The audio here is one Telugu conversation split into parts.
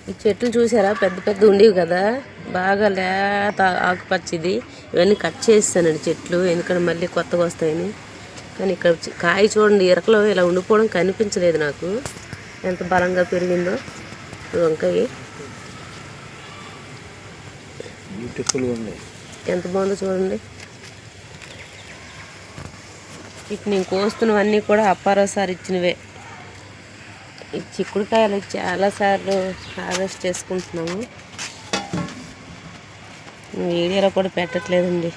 ఈ చెట్లు చూసారా, పెద్ద పెద్ద ఉండేవి కదా, బాగా లేత ఆకుపచ్చిది. ఇవన్నీ కట్ చేస్తానండి చెట్లు, ఎందుకంటే మళ్ళీ కొత్తగా వస్తాయని. కానీ ఇక్కడ కాయ చూడండి, ఇరకలో ఇలా ఉండిపోవడం కనిపించలేదు నాకు. ఎంత బలంగా పెరిగిందో వంకాయ, ఎంత బాగుందో చూడండి. ఇప్పుడు నేను కోస్తున్నవన్నీ కూడా అప్పారావు సార్ ఇచ్చినవే. ఈ చిక్కుడుకాయలు చాలాసార్లు హార్వెస్ట్ చేసుకుంటున్నాము. వీడియోలో కూడా పెట్టట్లేదండి.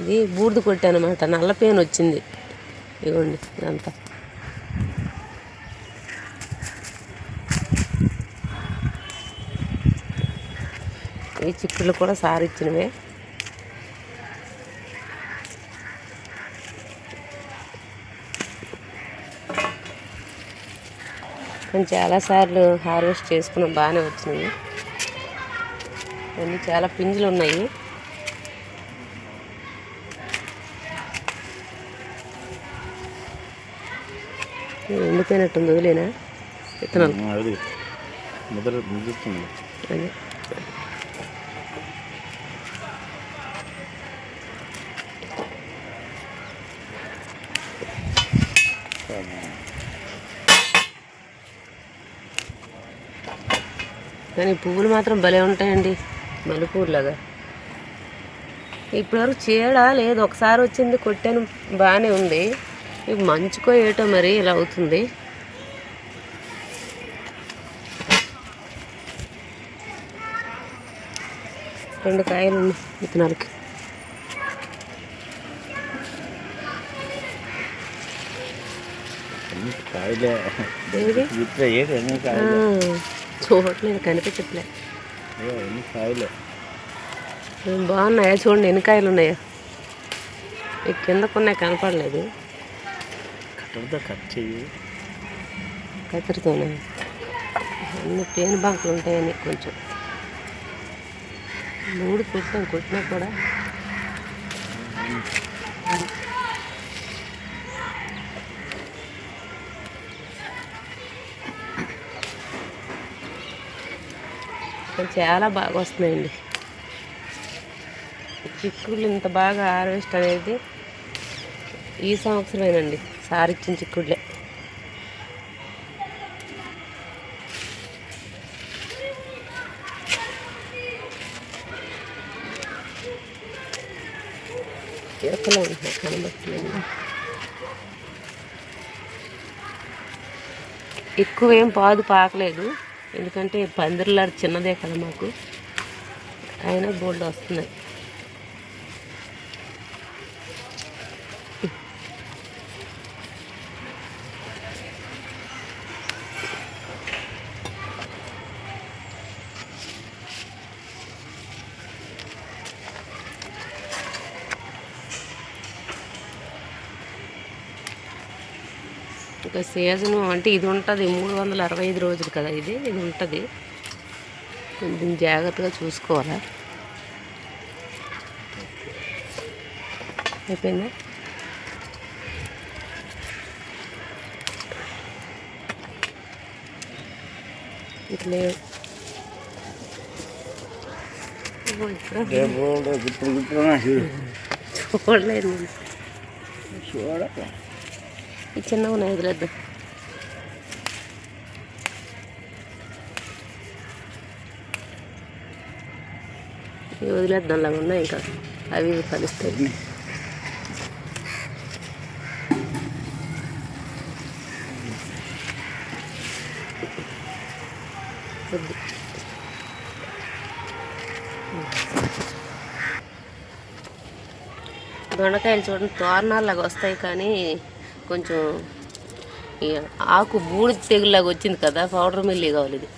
ఇది బూడిద కొట్టానమాట, నల్ల పేను వచ్చింది. ఇవ్వండి ఇదంతా. ఈ చిక్కుళ్ళు కూడా సార్ ఇచ్చినవే. నేను చాలాసార్లు హార్వెస్ట్ చేసుకున్నాం, బాగానే వచ్చినాయి. అన్నీ చాలా పింజలు ఉన్నాయి. ఎండిపోయినట్టుంది, వదిలేనా విత్తనాలు. అదే కానీ పువ్వులు మాత్రం భలే ఉంటాయండి, మల్లెపూలాగా. ఇప్పటివరకు చీడ లేదు, ఒకసారి వచ్చింది, కొట్టాను, బాగానే ఉంది. ఇవి మంచుకో ఏటో మరి ఇలా అవుతుంది. రెండు కాయలు ఉన్నాయి విత్తనాలకి. చూడట్లేదు, కనిపించట్లేదు. బాగున్నాయా చూడండి, ఎన్ని కాయలు ఉన్నాయో. ఈ కిందకున్నాయి, కనపడలేదు. కత్తిరితోనే అన్ని పేను బంకులు ఉంటాయని కొంచెం మూడు పెట్టాం, కొట్టినా కూడా. చాలా బాగా వస్తున్నాయండి చిక్కుళ్ళు. ఇంత బాగా హార్వెస్ట్ అనేది ఈ సంవత్సరమేనండి, సార్ ఇచ్చిన చిక్కుళ్ళే. ఎక్కలో ఉంటున్నాయి, కనబడుతున్నాయి. ఎక్కువ ఏం పాదు పాకలేదు, ఎందుకంటే పందిర్లాడు చిన్నదే కదా మాకు, అయినా బోల్డ్ వస్తున్నాయి. ఇంకా సీజను అంటే ఇది ఉంటుంది 365 రోజులు కదా, ఇది ఉంటుంది. కొంచెం జాగ్రత్తగా చూసుకోవాలా. అయిపోయిందా? ఇట్లే చూడలేదు, ఈ చిన్నగా ఉన్నాయి, వదిలేద్దాం. వదిలేద్దాం, లాగా ఉన్నాయి, ఇంకా అవి కలుస్తాయి. దొండకాయలు చూడండి, తోరణాల్లాగా వస్తాయి, కానీ కొంచెం ఆకు బూడిద తెగులాగా వచ్చింది కదా, పౌడర్ మిల్లీ కావాలి. ఇది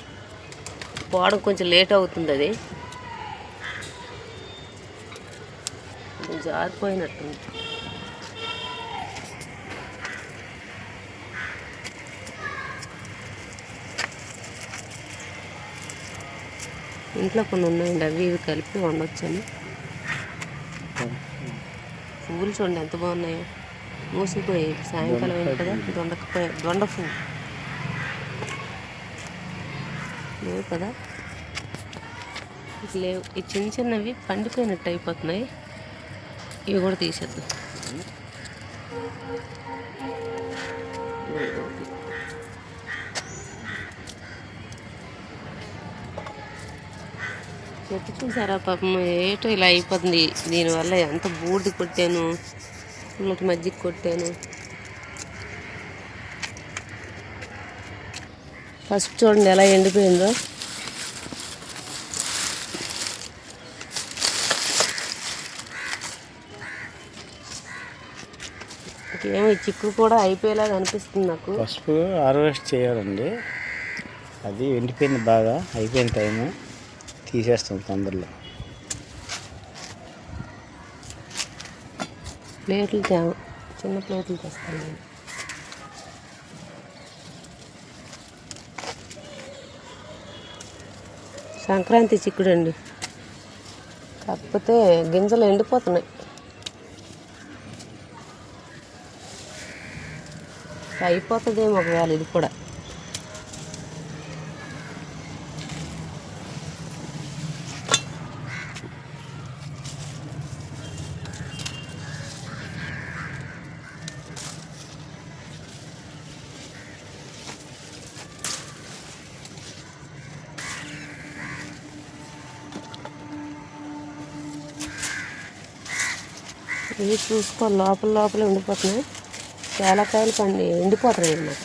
పోవడం కొంచెం లేట్ అవుతుంది, అది జారిపోయినట్టుంది. ఇంట్లో కొన్ని ఉన్నాయండి, అవి ఇవి కలిపి వండొచ్చని. పువ్వులు చూడండి ఎంత బాగున్నాయో, మూసిపోయి సాయంకాలం అయింది కదా. దొండ పువ్వు లేవు కదా, లేవు. ఈ చిన్న చిన్నవి పండిపోయినట్టు అయిపోతున్నాయి, ఇవి కూడా తీసేద్దాం. చెట్టు చూసారా పాపం, ఏటో ఇలా అయిపోతుంది. దీనివల్ల ఎంత బూడిద కొట్టాను, పుల్లటి మజ్జిగ కొట్టాను. పసుపు చూడండి ఎలా ఎండిపోయిందో. ఏమో ఈ చిక్కుడు కూడా అయిపోయేలాగా అనిపిస్తుంది నాకు. పసుపు హార్వెస్ట్ చేయాలండి, అది ఎండిపోయింది బాగా, అయిపోయిన టైము తీసేస్తాం తొందరలో. ప్లేట్లు చిన్న ప్లేట్లు తెస్తాను నేను. సంక్రాంతి చిక్కుడు అండి, కాకపోతే గింజలు ఎండిపోతున్నాయి. అయిపోతుందేమో ఒకవేళ ఇది కూడా. ఇవి చూసుకో, లోపలే ఉండిపోతున్నాయి. చాలా కాయలు ఎండిపోతున్నాయి అన్నమాట.